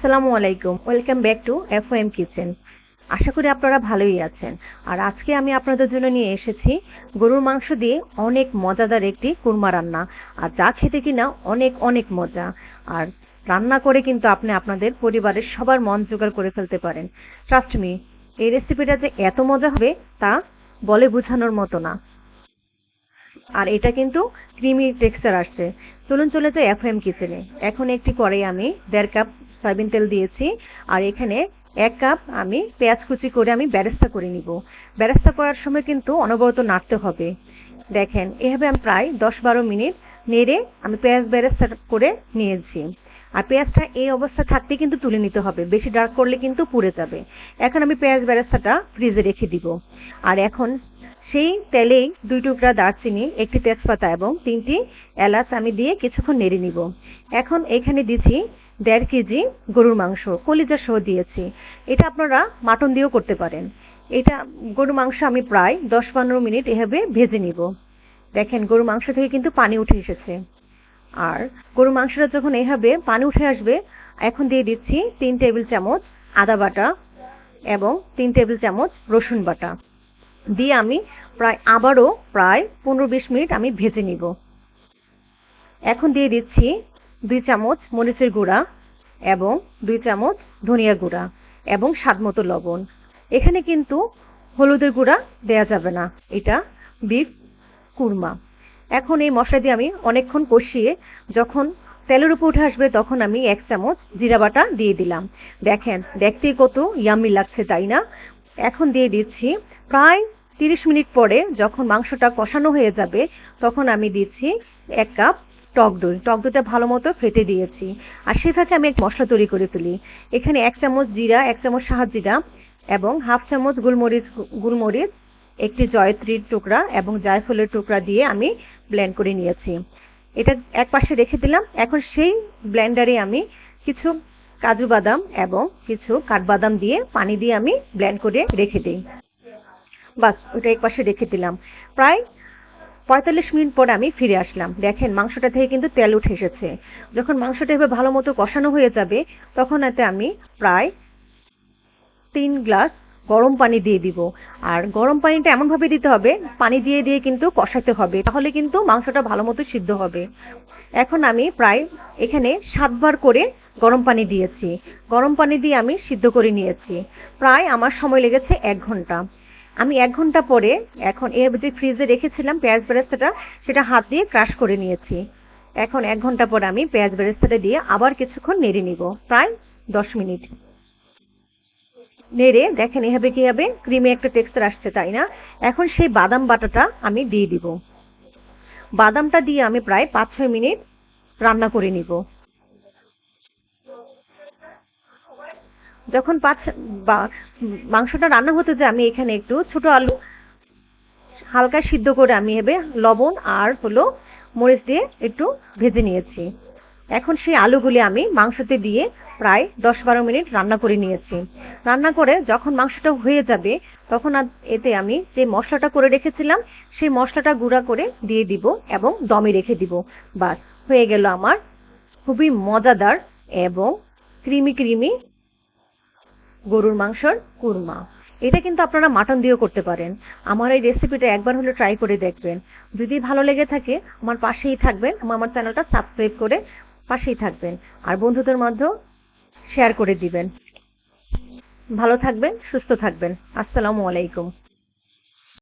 আসসালামু আলাইকুম। Welcome back to F O M kitchen. আশা করি আপনারা ভালোই আছেন। আর আজকে আমি আপনাদের জন্য নিয়ে এসেছি গরুর মাংস দিয়ে অনেক মজাদার একটি কুরমা রান্না। আর যা খেতে কিনা অনেক অনেক মজা। আর রান্না করে কিন্তু আপনি আপনাদের পরিবারের সবার মন জোগাড় করে ফেলতে পারেন। ট্রাস্ট মি, এই রেসিপিটা যে এত মজা হবে তা বলে বোঝানোর মতো না। আর এটা কিন্তু ক্রিমি টেক্সচার আসছে। চলুন চলে যাই এফএম কিচেনে। এখন একটি কড়াই আমি 1.5 কাপ সয়াবিন তেল দিয়েছি। আর এখানে 1 কাপ আমি পেঁয়াজ কুচি করে আমি বেরেস্তা করে নিব। বেরেস্তা করার সময় কিন্তু অনবরত নাড়তে হবে। দেখেন এভাবে আমি প্রায় 10-12 মিনিট নেড়ে আমি পেঁয়াজ বেরেস্তা করে নিয়েছি। আর পেঁয়াজটা এই অবস্থা থাকতে কিন্তু তুলে নিতে হবে, বেশি ডার্ক করলে কিন্তু পুড়ে যাবে। এখন আমি পেঁয়াজ বেরেস্তাটা ফ্রিজে রেখে দিব। আর এখন সেই তেলেই 2 টুকরা দারচিনি, একটি তেজপাতা এবং 3টি এলাচ আমি দিয়ে কিছুক্ষণ নেড়ে নিব। এখন এখানে দিচ্ছি 1.5 কেজি গরুর মাংস, কলিজা সহ দিয়েছি। এটা আপনারা মাটন দিয়েও করতে পারেন। এটা গরুর মাংস আমি প্রায় 10-15 মিনিট এভাবে ভেজে নিব। দেখেন গরুর মাংস থেকে কিন্তু পানি উঠে এসেছে। আর গরুর মাংসটা যখন এভাবে পানি উঠে আসবে, এখন দিয়ে দিচ্ছি 3 টেবিল চামচ আদা বাটা এবং 3 টেবিল চামচ রসুন বাটা দিয়ে আমি আবারও প্রায় 15-20 মিনিট আমি ভেজে নিব। এখন দিয়ে দিচ্ছি 2 চামচ মরিচের গুঁড়া এবং 2 চামচ ধনিয়া গুঁড়া এবং স্বাদমতো লবণ। এখানে কিন্তু হলুদের গুঁড়া দেয়া যাবে না, এটা বিফ কুরমা। এখন এই মশলা দিয়ে আমি অনেকক্ষণ কষিয়ে যখন তেলের উপর উঠে আসবে তখন আমি 1 চামচ জিরা বাটা দিয়ে দিলাম। দেখেন দেখতেই কত ইয়াম্মি লাগছে, তাই না? এখন দিয়ে দিচ্ছি প্রায় 30 মিনিট পরে যখন মাংসটা কষানো হয়ে যাবে তখন আমি দিচ্ছি 1 কাপ টক দই। টক দইটা ভালো মতো ফেটে দিয়েছি। আর সে ফাঁকে আমি এক মশলা তৈরি করে ফেলি। এখানে 1 চামচ জিরা, 1 চামচ শাহজিরা এবং হাফ চামচ গোলমরিচ, একটি জয়ত্রীর টুকরা এবং জায়ফলের টুকরা দিয়ে আমি ব্লেন্ড করে নিয়েছি। এটা এক পাশে রেখে দিলাম। এখন সেই ব্লেন্ডারে আমি কিছু কাজু বাদাম এবং কিছু কাঠবাদাম দিয়ে পানি দিয়ে আমি ব্লেন্ড করে রেখে দিই। বাস, ওটা এক পাশে রেখে দিলাম। প্রায় 45 মিনিট পর আমি ফিরে আসলাম। দেখেন মাংসটা থেকে কিন্তু তেল উঠে এসেছে। যখন মাংসটা এভাবে ভালো মতো কষানো হয়ে যাবে তখন এতে আমি প্রায় 3 গ্লাস গরম পানি দিয়ে দিব। আর গরম পানিটা এমনভাবে দিতে হবে, পানি দিয়ে দিয়ে কিন্তু কষাতে হবে, তাহলে কিন্তু মাংসটা ভালো মতো সিদ্ধ হবে। এখন আমি প্রায় এখানে 7 বার করে গরম পানি দিয়েছি। গরম পানি দিয়ে আমি সিদ্ধ করে নিয়েছি। প্রায় আমার সময় লেগেছে 1 ঘন্টা। আমি 1 ঘন্টা পরে এখন এর যে ফ্রিজে রেখেছিলাম পেঁয়াজ বেরেস্তাটা, সেটা হাত দিয়ে ক্রাশ করে নিয়েছি। এখন 1 ঘন্টা পরে আমি পেঁয়াজ বেরেস্তাটা দিয়ে আবার কিছুক্ষণ নেড়ে নিব, প্রায় 10 মিনিট নেড়ে। দেখেন এভাবে কি হবে, ক্রিমে একটা টেক্সচার আসছে, তাই না? এখন সেই বাদাম বাটাটা আমি দিয়ে দিব। বাদামটা দিয়ে আমি প্রায় 5-6 মিনিট রান্না করে নিব। যখন মাংসটা রান্না হতে যে আমি এখানে একটু ছোট আলু হালকা সিদ্ধ করে আমি এভাবে লবণ আর মরিচ দিয়ে একটু ভেজে নিয়েছি। এখন সেই আলুগুলি আমি মাংসতে দিয়ে প্রায় 10-12 মিনিট রান্না করে নিয়েছি। রান্না করে যখন মাংসটা হয়ে যাবে তখন এতে আমি যে মশলাটা করে রেখেছিলাম সেই মশলাটা গুঁড়া করে দিয়ে দিব এবং দমে রেখে দিব। বাস, হয়ে গেল আমার খুবই মজাদার এবং ক্রিমি ক্রিমি গরুর মাংসর কুরমা। এটা কিন্তু আপনারা মাটন দিয়েও করতে পারেন। আমার এই রেসিপিটা একবার হলে ট্রাই করে দেখবেন। যদি ভালো লেগে থাকে আমার পাশেই থাকবেন, আমার চ্যানেলটা সাবস্ক্রাইব করে পাশেই থাকবেন। আর বন্ধুদের মধ্যেও শেয়ার করে দিবেন। ভালো থাকবেন, সুস্থ থাকবেন। আসসালামু আলাইকুম।